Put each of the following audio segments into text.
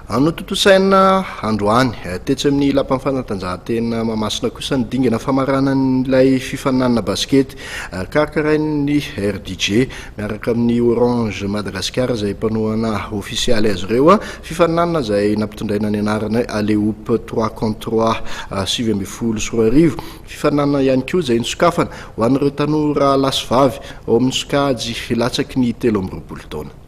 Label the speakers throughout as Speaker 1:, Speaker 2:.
Speaker 1: no totosaina androany tetsy amin'ny lapan'ny fanatanjahantena Mahamasina kosa ny dingana famaranan'ilay fifananana basket karakarain'ny RDG miaraka amin'ny Orange Madagascar izay mpanohana ofisialy azy ireo fifananana izay nampitondraina ny anarana Aleoup 3 contre 3 7-10 fifananana ihany koa izay nisokafana ho an'ireo tanora lasivavy ao amin'ny sokajy latsaky ny 13 taona.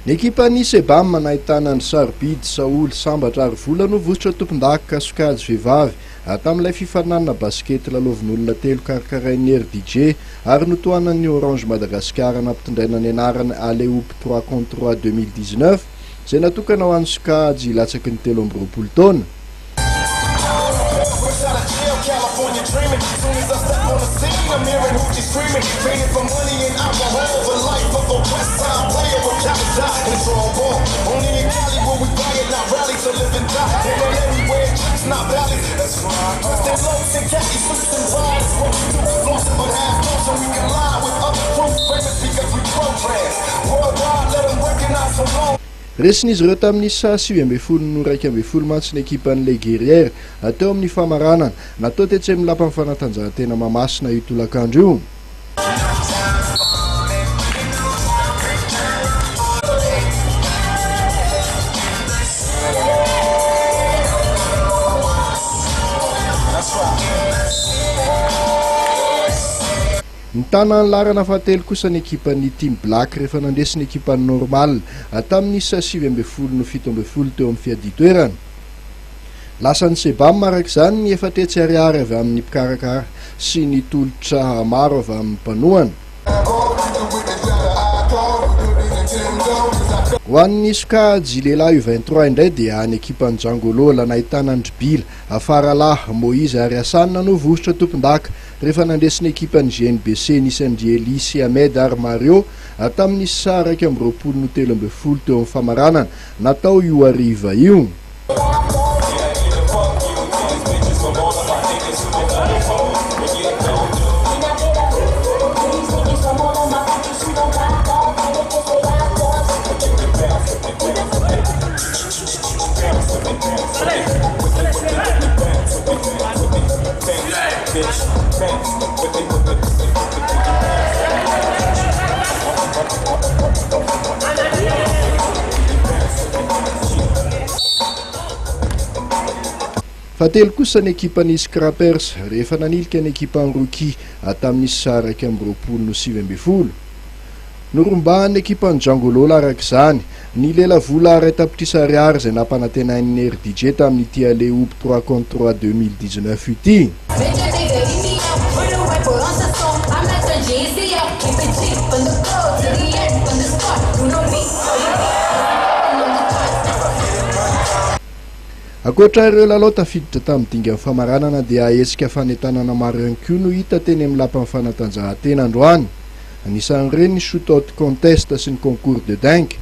Speaker 1: Ny ekipa ny Sebam nahitana ny Sarbidy Saoly Sambatra ary vola no vosotra tompon-daka sokajy vehivavy tamin'ilay fifananana basket lalovin'olona 3 karakarain'ny RDG ary notohanan'ny Orange Madagascar nampitondraina ny anarana Aleoup 3 contre 3 2019 izay natokana ho an'ny sokajy latsaky ny 13 taona. Resin'izy ireo tamin'ny 9-11 mantsy ny ekipan'ilay Guerrière atao amin'ny famaranana natao tetsy amin'ny lapan'ny fanatanjahantena Mahamasina io tolakandro io. Nitana ny larana fahatelo kosa ny ekipan'ny Team Black rehefa nandresy ny ekipan'ny Normal tamin'ny 7-17 teo amin'ny fiaditoerana. Lasan'ny Sebam araka izany ny efa tetsy ariary avy amin'ny mpikarakara sy ny tolotra maro avy amin'ny mpanohana. Ho an'ny sokajy lehilahy U23 indray dia ny ekipan'ny Jangolola nahitana Andribila Afaralahy Moïse ary Asanina no vosotra tompon-daka rehefa nandresy ny ekipan'ny GNBC nisy Andriely sy Ahmed ary Mario tamin'ny 13 teo amin'ny famaranana natao io ariva io. Fatelo kosa ny ekipan'ny Scrappers rehefa nanilika ny ekipan'ny Rookie tamin'ny 7-10. Norombahan'ny ekipan'ny Jangolola araka izany ny lela vola ray tapitrisa ariary izay nampanantenain'ny RDG tamin'ity Aleoup 3 contre 3 2019 ity. Akoatra ireo lalao tafiditra tamin'ny dingan'ny famaranana dia ahesika fanetanana maro ihany koa no hita teny amin'ny lapan'ny fanatanjahantena androany. Anisan'ireny ny shootout contest sy ny concours de dingue.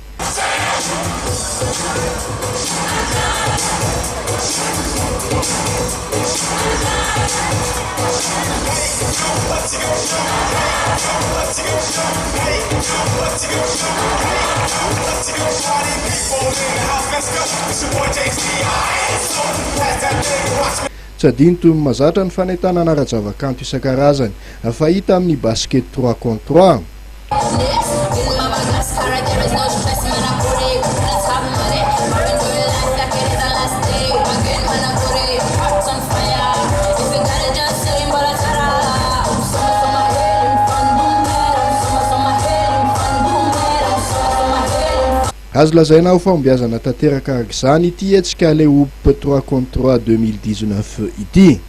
Speaker 1: Tsy adino toy ny mahazatra ny fanentanana ara-javakanto isan-karazany fahita amin'ny basket 3 contre 3. Azo lazaina ho fahombiazana tanteraka araka izany ity hetsika Aleoup 3 contre 3 2019 ity.